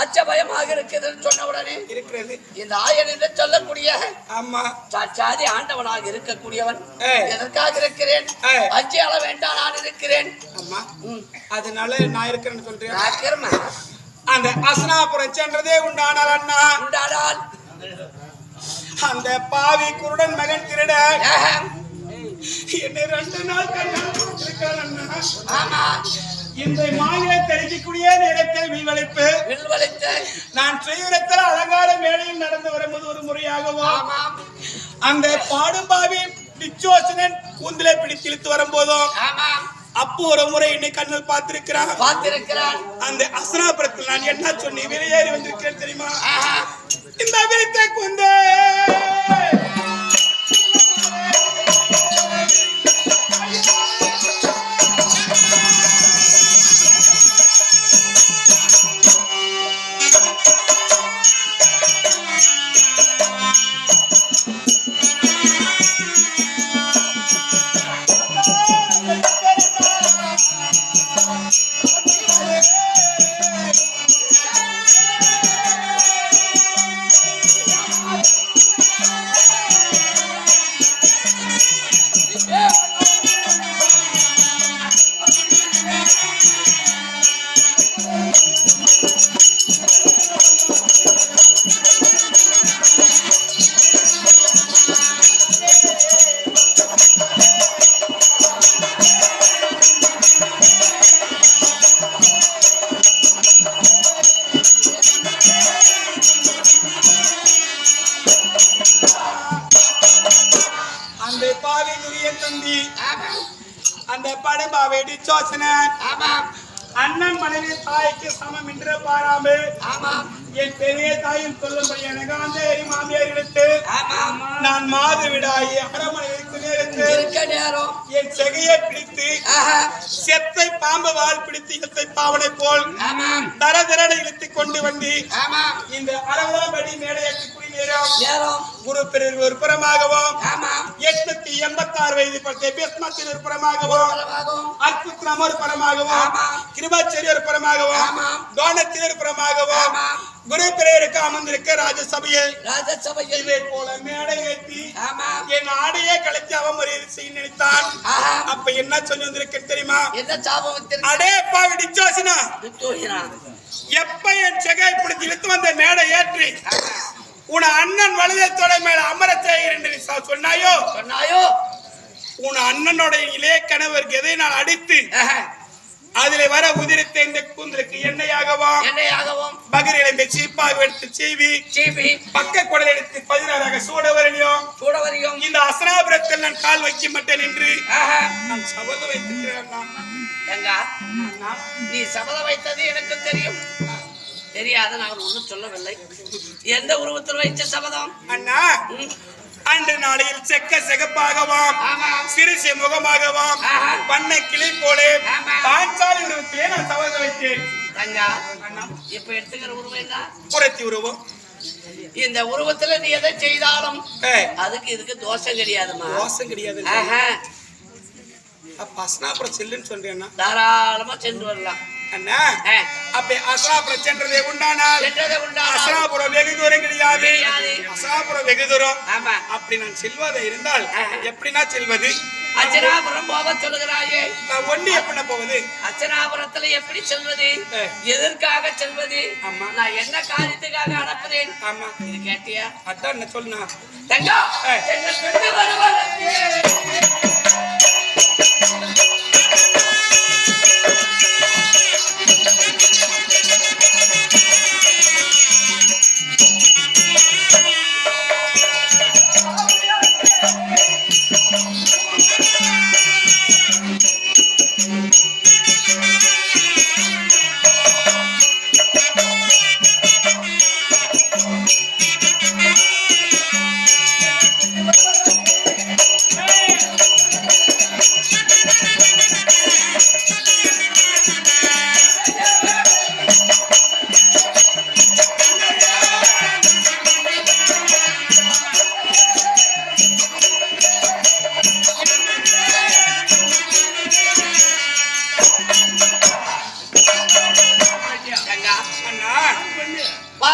அச்சபயமாக இருக்கிறது சொன்னவுடனே இருக்கிறது இந்த ஆயன் என்று சொல்லக்கூடிய சாட்சாதி ஆண்டவனாக இருக்கக்கூடியவன் எதற்காக இருக்கிறேன் அஞ்சு அள வேண்டாம் நான் இருக்கிறேன் அதனால நான் இருக்கிறேன்னு சொல்றேன் அந்த அசனாபுரம் சென்றதே உண்டானால் அண்ணா உண்டானால் அந்த பாவி குருடன் மகன் திருட என்னை 2 நாள் கண்ணால் அண்ணா ஆமா இந்த மாநில தெரிவிக்கக்கூடிய நேரத்தில் வில்வழிப்பு நான் செய்வரத்தில் அலங்கார மேடையில் நடந்து வரும்போது ஒரு முறையாகவும் அந்த பாடுபாவி நிச்சோசனன் கூந்தலை பிடித்து இழுத்து வரும்போதும் அப்போ ஒரு முறை என்னை கண்ணில் பார்த்திருக்கிறான் அந்த அசனாபுரத்தில் நான் என்ன சொன்னி வெளியேறி வந்திருக்கேன் தெரியுமா இந்த விரித்தை கூந்தே அந்த படுபாவை டிச்சோசனன் அண்ணன் மனைவி தாய்க்கு சமம் என்று பாராமல் என் பெரிய தாயின் சொல்லும்படி எனக்கு அந்த மாமியார் எடுத்து நான் மாதவிடாயி அரமனைக்கு நேரம் என் செகையை பிடித்து செத்தை பாம்பு வால் பிடித்து இழுத்தை பாவனை போல் தர தரட இழுத்து கொண்டு வந்து இந்த 60 அடி மேடையேற்றி குரு பிரிவு ஒரு புறமாகவும் 886 வயது பட்ட பீஷ்மத்தின் ஒரு புறமாகவும் அற்புதம் ஒரு புறமாகவும் கிருபாச்சரி ஒரு புறமாகவும் தோணத்தின் ஒரு புறமாகவும் குரு பிரியருக்கு அமர்ந்திருக்க ராஜசபையை இதை போல மேடை ஏற்றி என் ஆடையே கழித்து அவமரியாதை செய்ய நினைத்தான். அப்ப என்ன சொல்லி வந்திருக்க தெரியுமா? அடே பாவி டிச்சோசனா, எப்ப என் செகை பிடிச்சி இழுத்து வந்த மேடை ஏற்றி உன் அண்ணன் வலதத்தோட மேல அமர செய்கிறேன் என்று சொன்னாயோ உன் அண்ணனோட இளைய கணவருக்கு எதை நான் அடித்து அதிலே வர உதிரித்த இந்த கூந்தலுக்கு எண்ணெயாகவும் பகிர் இழந்த சீப்பாக எடுத்து சீவி பக்க குடல் எடுத்து 16 சூடவரையும் இந்த அசனாபுரத்தில் நான் கால் வைக்க மாட்டேன் என்று நான் சபதம் வைத்திருக்கிறேன். நீ சபதம் வைத்தது எனக்கு தெரியும், தெரியாத நான் ஒன்றும் சொல்லவில்லை. எந்த உருவத்தில் வைத்த சபதம்? அண்ணா, அன்று நாளையில் செக்க செகப்பாகவும் சிறுசை முகமாகவும் பண்ண கிளி போல பாஞ்சாலி உருவத்திலே நான் சபதம் வைத்தேன். இப்ப எடுத்துக்கிற உருவம் என்ன? புரட்சி உருவம். இந்த உருவத்துல நீ எதை செய்தாலும் அதுக்கு இதுக்கு தோஷம் கிடையாதுமா. தோஷம் கிடையாது. அப்ப அசனாபுரம் செல்லுன்னு சொல்றேன்னா தாராளமா சென்று வரலாம். அண்ணா, அப்ப அசனாபுரம் சென்றதே உண்டானால் அசனாபுரம் வெகு தூரம் கிடையாது. அசனாபுரம் வெகு தூரம். அப்படி நான் செல்வதை இருந்தால் எப்படின்னா செல்வது? அச்சனாபுரம் போக சொல்லுகிறாயே, நான் ஒண்டி எப்படி போவது? அச்சனாபுரத்துல எப்படி செல்வது? எதற்காக செல்வது? நான் என்ன காரியத்துக்காக அனுப்புறேன்? இது கேட்டியா? அதான் என்ன சொல்லுனா தங்கா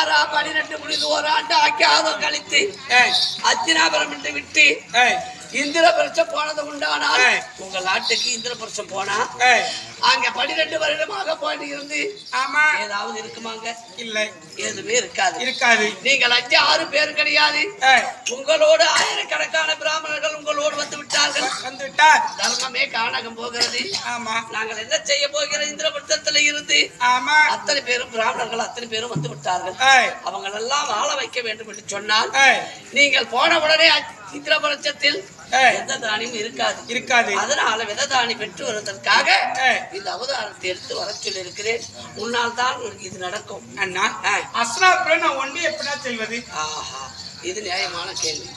ஆறா 12 முடிந்து ஓராண்டு ஆக்கியாதம் கழித்து அத்தினாபுரம் என்று விட்டு இந்திரபுரம் போனது உண்டானால் உங்கள் நாட்டுக்கு இந்திரபுரம் போனா அங்க 12 வருடமாக போயிட்டு இருந்து ஆமா ஏதாவது இருக்குமாங்க? இல்ல, எதுவுமே இருக்காது. நீங்கள் 5-6 பேர் கிடையாது. உங்களோடு ஆயிரக்கணக்கான பிராமணர்கள் உங்களோடு வந்து விட்டார்கள். தர்மமே காணகம் போகிறது. ஆமா, நாங்கள் என்ன செய்ய போகிறோம்? இந்திரபுரத்துல இருந்து ஆமா அத்தனை பேரும் பிராமணர்கள் அத்தனை பேரும் வந்து விட்டார்கள். அவங்க எல்லாம் வாழ வைக்க வேண்டும் என்று சொன்னால் நீங்கள் போன உடனே இந்திரபுரத்தில் எந்த தானியும் இருக்காது. அதனால விததானி பெற்று வருவதற்காக இந்த அவதாரத்தை எடுத்து வர சொல்லி இருக்கிறேன். உன்னால் தான் இது நடக்கும். அண்ணா அஸ்னாபுரம் நான் ஒண்டி எப்படியா செல்வது? ஆஹா, இது நியாயமான கேள்வி.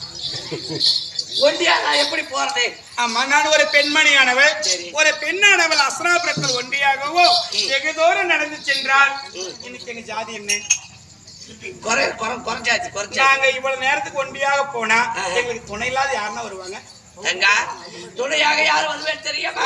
ஒண்டியா நான் எப்படி போறது? ஆமா, நான் ஒரு பெண்மணியானவள். ஒரு பெண்ணானவள் அஸ்னாபுரத்தில் ஒண்டியாகவோ வெகு தூரம் நடந்து சென்றால் இன்னைக்கு எங்க ஜாதி என்ன? நாங்க இவ்வளவு நேரத்துக்கு ஒண்டியாக போனா எங்களுக்கு துணை இல்லாத யாருன்னா வருவாங்க? துணையாக யாரும் வருவேன் தெரியுமா?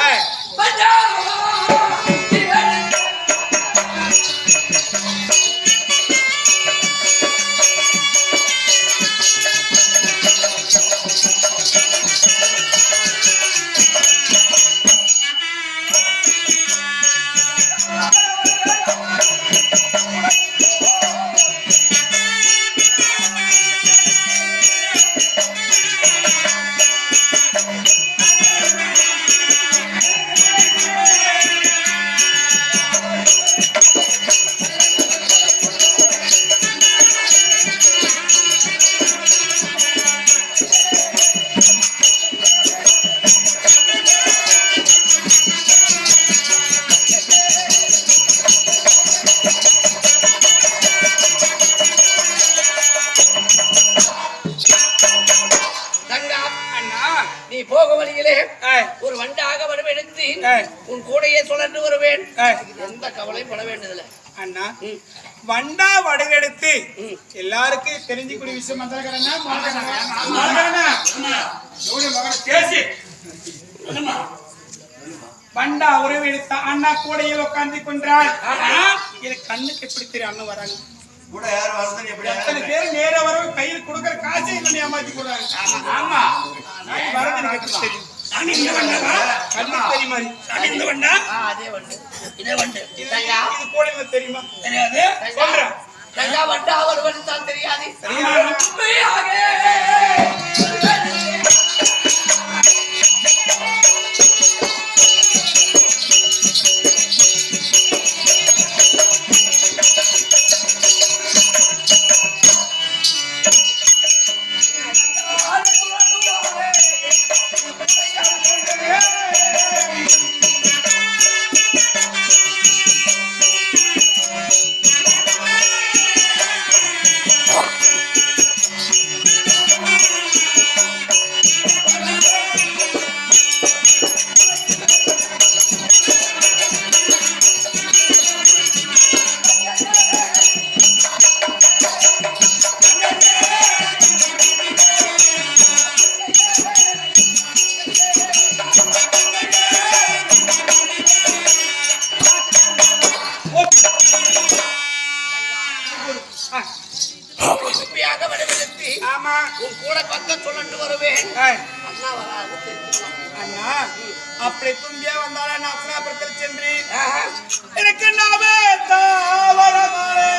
ஒரு வண்டாக வருவெடுத்து உன் கூடையே சுழன்று வருவேன். எந்த கவலையும் பட வேண்டியதில்லை அண்ணா. வண்டா வடகெடுத்து எல்லாருக்கும் தெரிஞ்சுக்கூடிய விஷயம் வண்டா உறவெடுத்த அண்ணா கூடையில் உட்கார்ந்து கொண்டார். எனக்கு கண்ணுக்கு எப்படி தெரியும் அண்ணன் வராங்க? எத்தனை பேர் நேர வரவு கையில் கொடுக்கற காசே இல்லை ஏமாத்தி போடுறாங்க. ஆமா, வரது தெரியும். தெரியுமா? தெரியாது. உன் கூட பக்கம் சொல்லண்டு வருவேன். அண்ணா வராது அண்ணா. அப்படி தும்பியா வந்தாலும் நான் அஸ்னாபுரத்தில் சென்று எனக்கு நாவே தாவரமாலே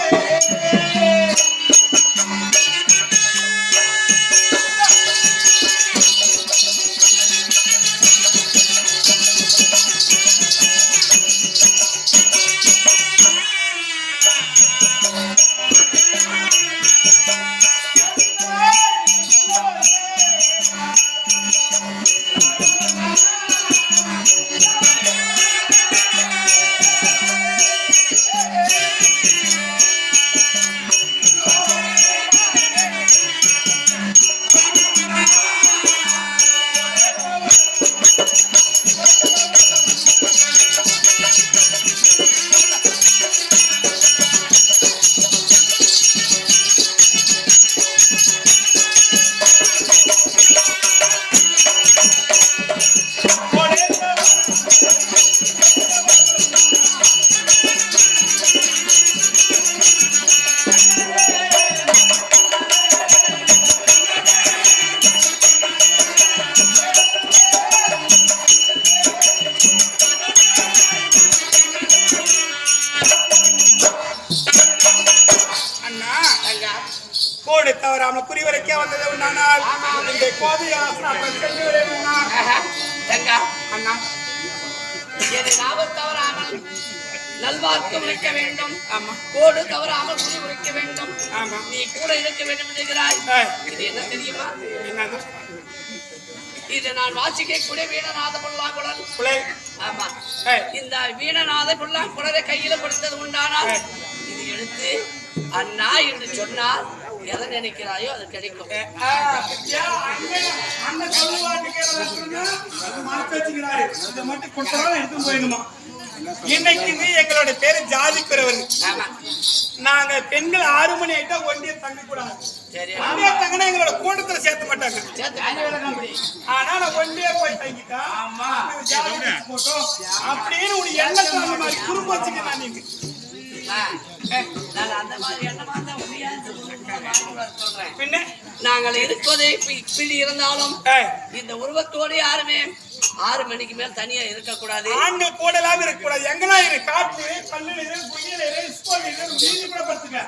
கோடு தவறாமல் குறிவரைக்க வந்தது உண்டானால் இந்த கோதை அண்ணா தவறாமல் நல்வாக்கு உரைக்க வேண்டும். கோடு தவறாமல் குறி உரைக்க வேண்டும். நீ கூட இருக்க வேண்டும் என்கிறாய். இது என்ன தெரியுமா? இது நான் வாசிக்கக்கூடிய வீணநாத புல்லாங்குழல். ஆமா, இந்த வீணநாத புல்லாங்குழலை கையில கொடுத்தது உண்டானால் இது எடுத்து அண்ணா என்று சொன்னால் எதை நினைக்கிறாயோ அது கிடைக்கும். இன்னைக்கு எங்களோட பேரு ஜாதி குறவர்கள். நாங்க பெண்கள் 6 மணி ஆயிட்டா ஒண்டிய தங்க கூடாது. ஒண்டிய தங்கினா எங்களோட கூட்டத்துல சேர்த்த மாட்டாங்க. ஆனா நான் ஒண்டிய போய் தங்கிட்டா போட்டோம் அப்படின்னு ஒரு எண்ணத்துல அந்த மாதிரி குறும்பு வச்சுக்க. நீங்க அந்த மாதிரி எண்ணமா சொல்றேன். பின்ன நாங்கள் இருப்பதே இப்படி இருந்தாலும் இந்த உருவத்தோடு யாருமே 6 மணிக்கு மேல் தனியா இருக்கக்கூடாது. ஆண்கள் போடலாம் இருக்கக்கூடாது. எங்கெல்லாம் இருக்கு காட்டு கல்லு குயில கூட படுத்துக்க.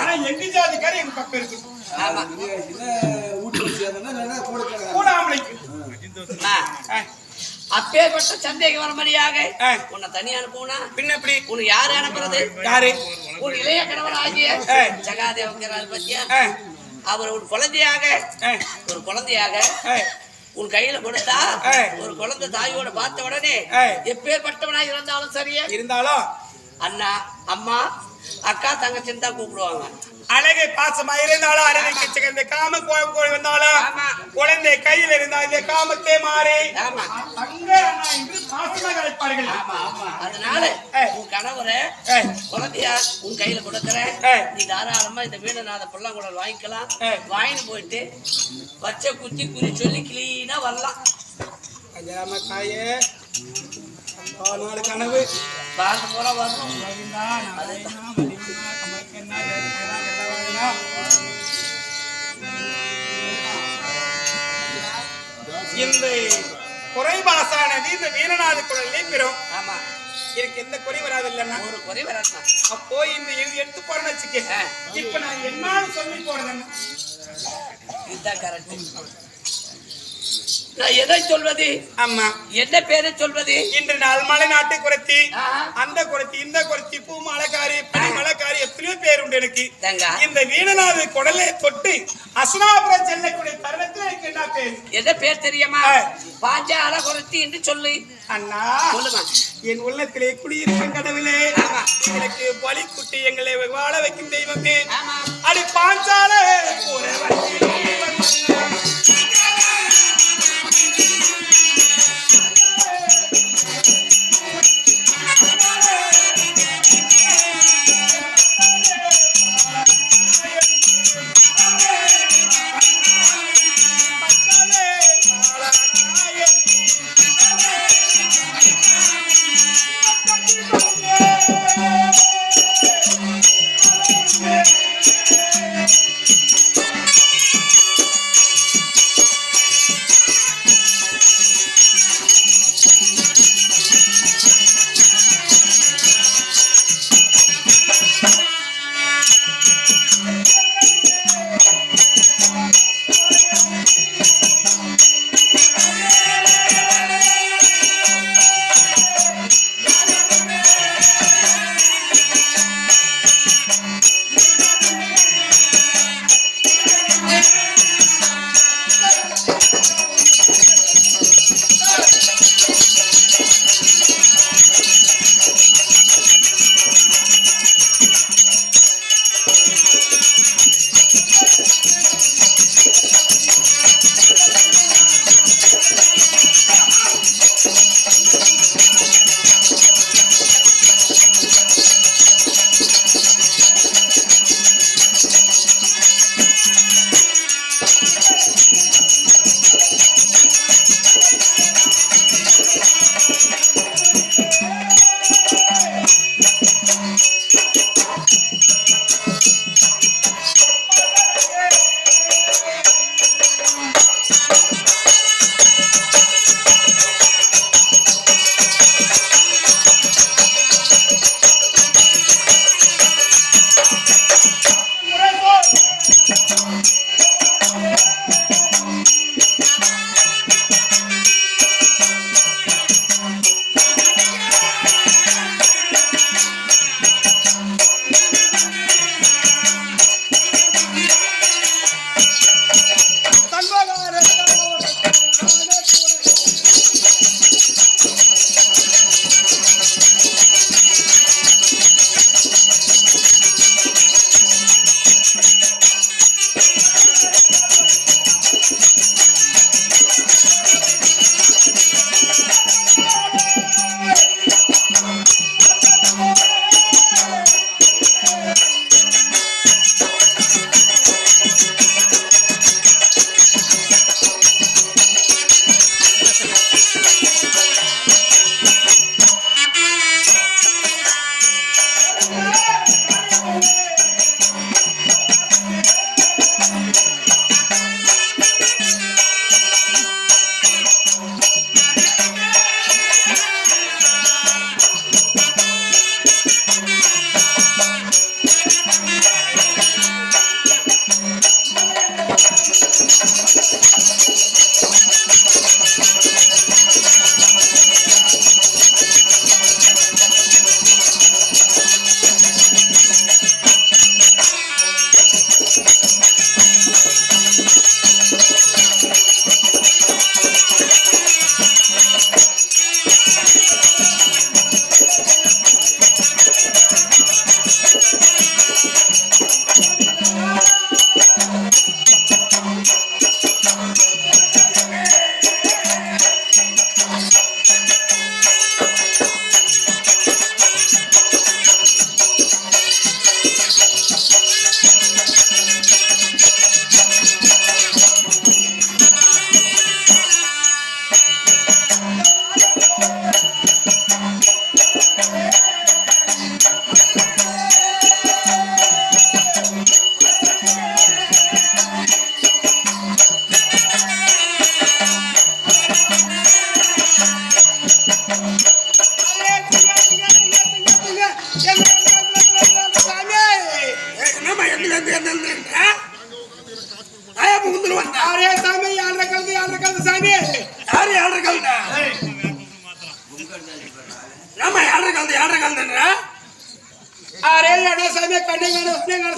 ஆனா எங்க ஜாதிக்கார எங்க பக்கம் இருக்கு. ஆமா, கூட ஆம்பளைக்கு அப்பேற்பட்ட சந்தேகம் வரும்படியாக உன்னை தனியா அனுப்புனா பின்ன எப்படி உனக்கு யாரு அனுப்புறது? யாரு? உன் இளைய கணவர் ஆகிய ஜகாதேவங்கிறார் பத்தியா? அவர் ஒரு குழந்தையாக உன் கையில கொடுத்தா ஒரு குழந்தை தாயோட பார்த்த உடனே எப்பேற்பட்டவனா இருந்தாலும் சரியே இருந்தாலும் அண்ணா அம்மா அக்கா தங்கச்சின்னு தான் கூப்பிடுவாங்க. அழகை பாசமா இருந்தாலும் அரணிக்கு இந்த காம கோழி வந்தாலும் குழந்தை கையில் இருந்தால் இந்த காமத்தை மாறி பாசமாக அழைப்பார்கள். அதனால உன் கணவரை குழந்தையா உன் கையில கொடுக்கறேன். நீ தாராளமா இந்த வீணநாத புல்லாங்குழல் வாங்கிக்கலாம். வாங்கிட்டு போயிட்டு வச்ச குத்தி குறி சொல்லி கிளீனா வரலாம். தாயே கனவு பார்த்து போற வரணும். இந்த குறைபாசானது இந்த வீரநாத குழலே பெறும். ஆமா, எனக்கு எந்த குறை வராது இல்லைன்னா ஒரு குறை வராது. அப்போ இந்த எடுத்து போறேன்னு வச்சுக்க. இப்ப நான் என்னன்னு சொல்லி போறேன் இதுதான் கரெக்ட். நான் எதை சொல்வது? அம்மா என்ன பேரை சொல்வது? இன்று நாள் மலை நாட்டு குரத்தி, அந்த குரத்தி, இந்த குரத்தி, பூ மலைக்காரி, பனி மலைக்காரி, எத்தனையோ பேர் உண்டு எனக்கு. இந்த வீணநாத குடலை தொட்டு அசனாபுரம் செல்லக்கூடிய தருணத்தில் எனக்கு என்ன பேர்? எந்த பேர் தெரியுமா? பாஞ்சால குரத்தி என்று சொல்லு. அண்ணா சொல்லுமா. என் உள்ளத்திலே குடியிருக்கும் கடவுளே, எங்களுக்கு பலி குட்டி எங்களை வாழ வைக்கும் தெய்வமே, அடி பாஞ்சால அரே சாமி யார கலந்து சாமி யாரு யார கலந்தா நம்ம யார கலந்தன்ற அரே யார சாமி கண்ணே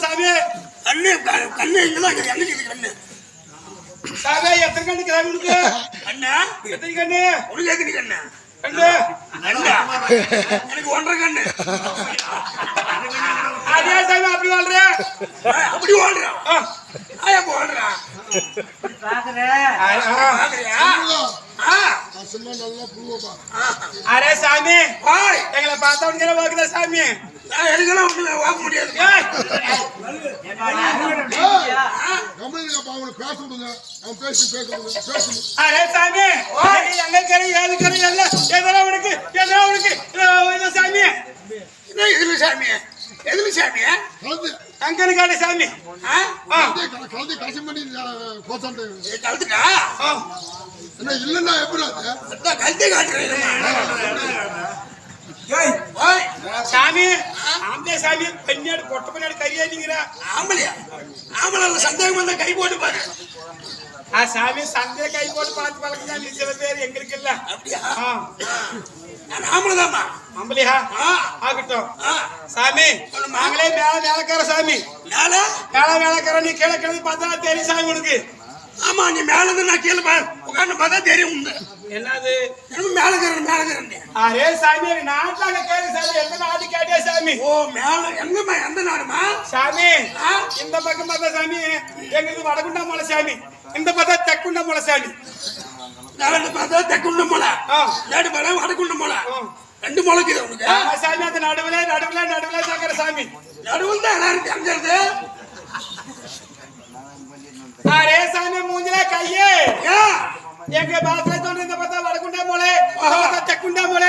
சாமி கண்ணு இங்கதான் இருக்குது கண்ணு சாமி எத்தனை கண்ணு சாமி உனக்கு அண்ணா எத்தனை கண்ணு உனக்கு எத்தனை கண்ணு கண்ணு எனக்கு 1.5 கண்ணு அதே சாமி அப்படி வாழ்ற அப்படி வாழ்றான் எப்ப வாழ்றான் அரே சாமி எங்களை பார்த்தா உனக்கு வாக்குதா சாமி எனக்கெல்லாம் ஒண்ணு வாங்க முடியாது அரே சாமி எங்க கரை ஏழு கரை எல்லாம் எதெல்லாம் உனக்கு சாமி எதுல சாமி எதுல சாமி அங்கனு காடு சாமி கலந்துட்டா இல்லன்னா எப்படி கல்வி காட்டுறேன் சாமி ஆம்பளை சாமி பெண்ணாடு பொட்ட பெண்ணாடு கரியாதிங்கிற ஆம்பளை சந்தேகம் வந்தா கை போட்டு பாரு சாமி சந்தைய கை போட்டு பார்த்து பழக்கம் சில பேர் எங்களுக்கு இல்ல அப்படியா ஆம்பளைதாம்மா ஆம்பளையா ஆகட்டும் சாமி நாங்களே மேலக்கார சாமி மேலக்கார நீ கீழே கிளம்பி பார்த்தா தெரியும் சாமி உனக்கு ஆமா நீ மேல இருந்து நான் கீழே உட்காந்து பார்த்தா தெரியும் உண்டு என்னது மேலக்கிறேன் அரே சாமி நாட்டாக கேளு சாமி எந்த நாடு கேட்டே சாமி ஓ மேல எங்கம்மா எந்த நாடுமா சாமி இந்த பக்கம் பார்த்தா சாமி எங்களுக்கு வடகுண்டா மலை சாமி இந்த பார்த்தா தெக்குண்டா மலை சாமி நான் பார்த்தா தெக்குண்ட மலை நேடு மலை வடக்குண்ட மலை 2 முளைக்குது உனக்கு சாமி அந்த நடுவுல சக்கர சாமி நடுவில் தான் எல்லாரும் அங்கிறது அரே சாமி மூஞ்சில கையே எங்க பாத்திர தோன்ற இந்த பார்த்தா வடகுண்டா மலை தெக்குண்டா மலை